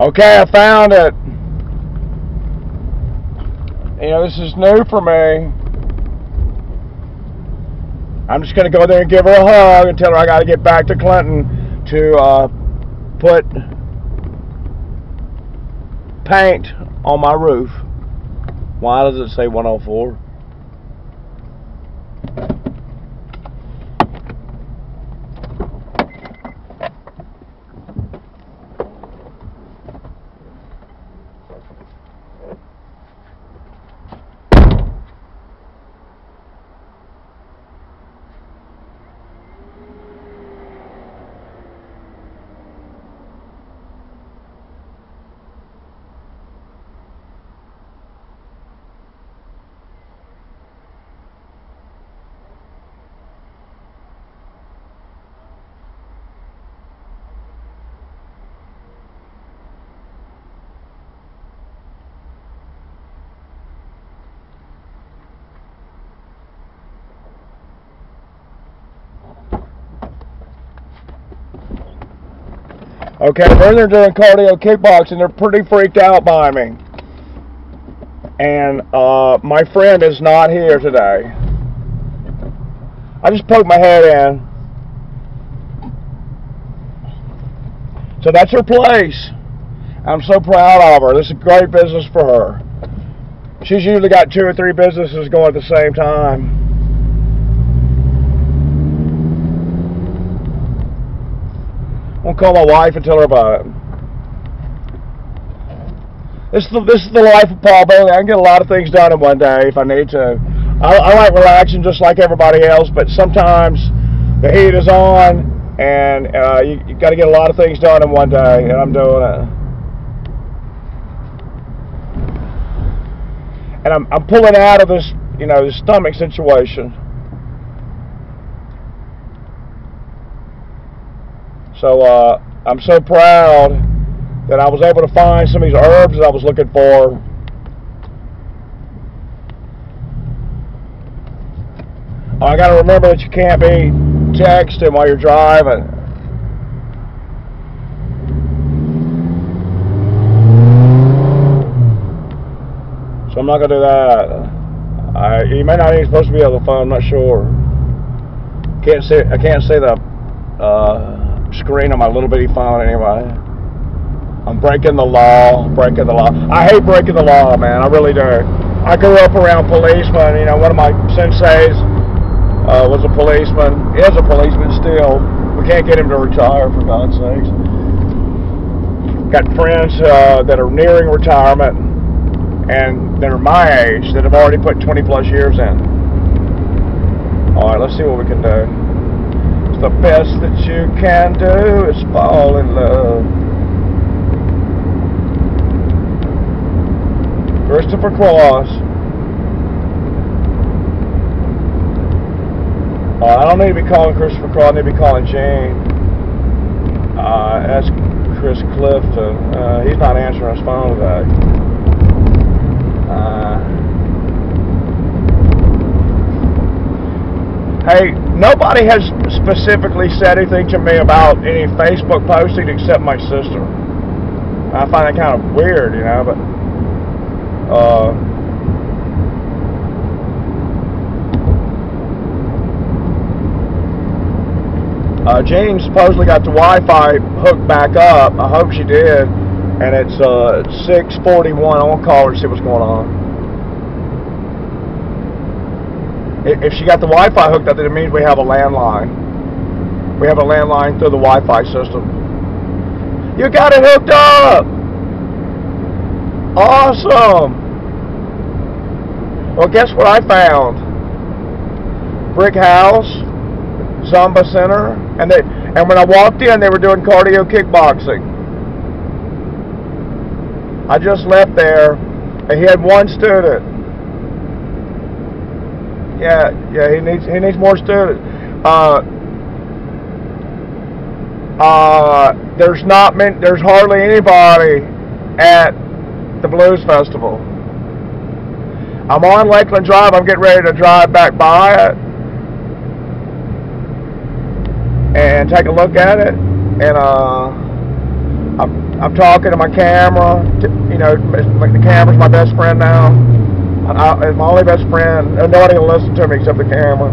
Okay, I found it. You know, this is new for me. I'm just going to go there and give her a hug and tell her I got to get back to Clinton to put paint on my roof. Why does it say 104? Okay, they're there doing cardio kickboxing. They're pretty freaked out by me. And my friend is not here today. I just poked my head in. So that's her place. I'm so proud of her. This is great business for her. She's usually got 2 or 3 businesses going at the same time. I'm gonna call my wife and tell her about it. This is the life of Paul Bailey. I can get a lot of things done in one day if I need to. I like relaxing just like everybody else, but sometimes the heat is on, and you got to get a lot of things done in one day, and I'm doing it. And I'm pulling out of this, this stomach situation. So I'm so proud that I was able to find some of these herbs that I was looking for. I got to remember that you can't be texting while you're driving. So I'm not going to do that. You may not even supposed to be on the phone, I'm not sure. I can't see the screen on my little bitty phone anyway. I'm breaking the law. I hate breaking the law, man. I really do. I grew up around policemen. One of my senseis was a policeman. He is a policeman still. We can't get him to retire, for God's sakes. Got friends that are nearing retirement and that are my age that have already put 20 plus years in. Alright, let's see what we can do. The best that you can do is fall in love. Christopher Cross. I don't need to be calling Christopher Cross, I need to be calling Jane. That's Chris Clifton. He's not answering his phone today. Hey, nobody has specifically said anything to me about any Facebook posting except my sister. I find that kind of weird, but Jean supposedly got the Wi-Fi hooked back up. I hope she did. And it's 6:41. I want to call her and see what's going on. If she got the Wi-Fi hooked up, then it means we have a landline. We have a landline through the Wi-Fi system. You got it hooked up! Awesome! Well, guess what I found? Brick house, Zumba center, and when I walked in, they were doing cardio kickboxing. I just left there, and he had one student. Yeah, he needs more students. There's hardly anybody at the Blues Festival. I'm on Lakeland Drive. I'm getting ready to drive back by it and take a look at it. And I'm talking to my camera. You know, the camera's my best friend now. It's my only best friend. Nobody will listen to me except the camera.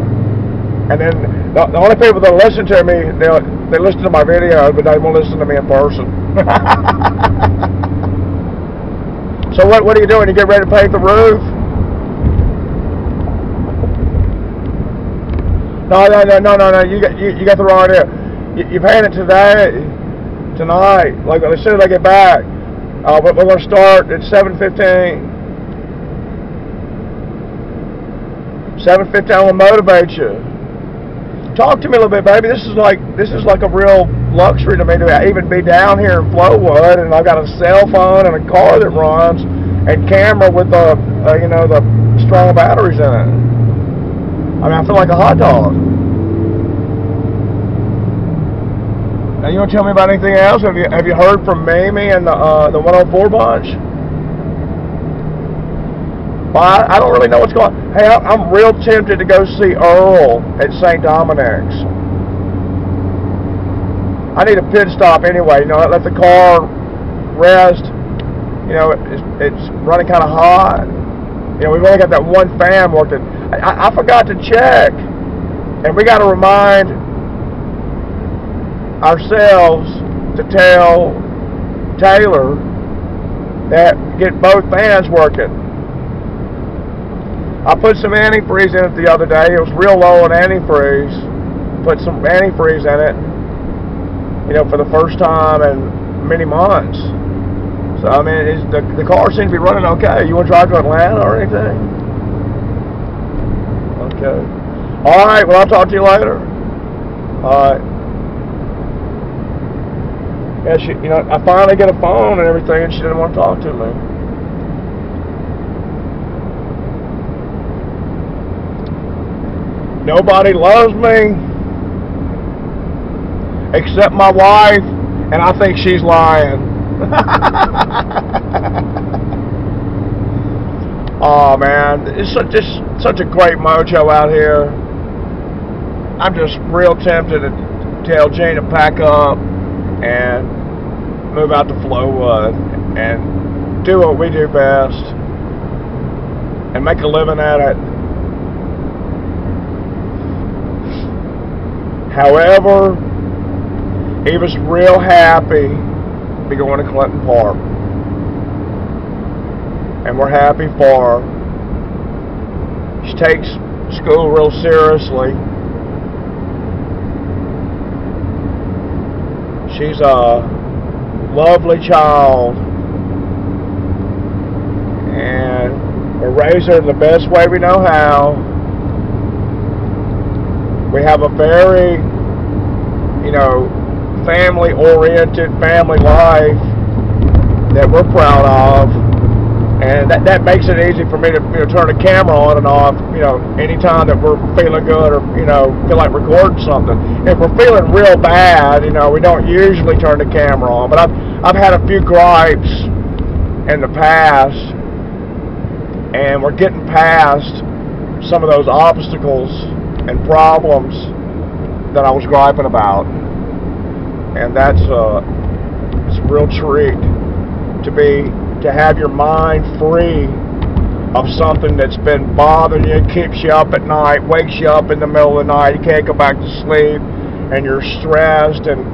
And then the only people that listen to me, they listen to my videos, but they won't listen to me in person. So what are you doing? You get ready to paint the roof? No. You got the wrong idea. You paint it tonight. Like as soon as I get back. We're going to start at 7:15. 7:15 will motivate you. Talk to me a little bit, baby. This is like a real luxury to me to even be down here in Flowood, and I've got a cell phone and a car that runs, and camera with the strong batteries in it. I mean, I feel like a hot dog. Now, you want to tell me about anything else? Have you heard from Mamie and the 104 bunch? Well, I don't really know what's going on. Hey, I'm real tempted to go see Earl at St. Dominic's. I need a pit stop anyway. You know, let the car rest. You know, it's running kind of hot. You know, we've only got that one fan working. I forgot to check. And we got to remind ourselves to tell Taylor that get both fans working. I put some antifreeze in it the other day. It was real low on antifreeze. Put some antifreeze in it, you know, for the first time in many months. So, I mean, the car seems to be running okay. You want to drive to Atlanta or anything? Okay. All right, well, I'll talk to you later. All right. Yeah, I finally get a phone and everything, and she didn't want to talk to me. Nobody loves me except my wife, and I think she's lying. Oh man, it's such a great mojo out here. I'm just real tempted to tell Jane to pack up and move out to Flowood and do what we do best and make a living at it. However, he was real happy to be going to Clinton Park. And we're happy for her. She takes school real seriously. She's a lovely child. And we're raising her in the best way we know how. We have a very, family-oriented family life that we're proud of, and that makes it easy for me to turn the camera on and off, anytime that we're feeling good or feel like recording something. If we're feeling real bad, we don't usually turn the camera on. But I've had a few gripes in the past, and we're getting past some of those obstacles and problems that I was griping about, and that's it's a real treat to have your mind free of something that's been bothering you, keeps you up at night, wakes you up in the middle of the night, you can't go back to sleep, and you're stressed and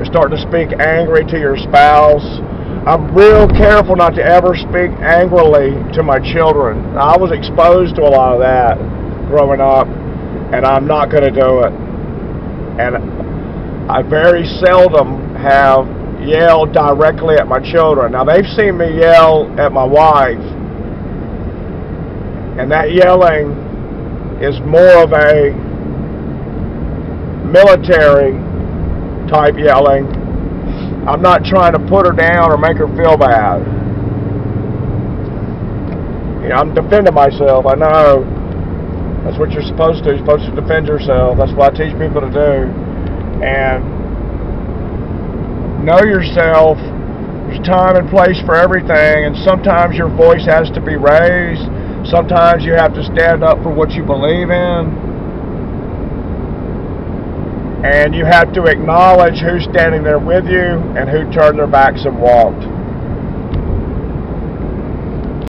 starting to speak angry to your spouse. I'm real careful not to ever speak angrily to my children. I was exposed to a lot of that growing up, and I'm not going to do it. And I very seldom have yelled directly at my children. Now, they've seen me yell at my wife, and that yelling is more of a military type yelling. I'm not trying to put her down or make her feel bad. I'm defending myself, I know. That's what you're supposed to do. You're supposed to defend yourself. That's what I teach people to do. And know yourself. There's time and place for everything, and sometimes your voice has to be raised. Sometimes you have to stand up for what you believe in. And you have to acknowledge who's standing there with you and who turned their backs and walked.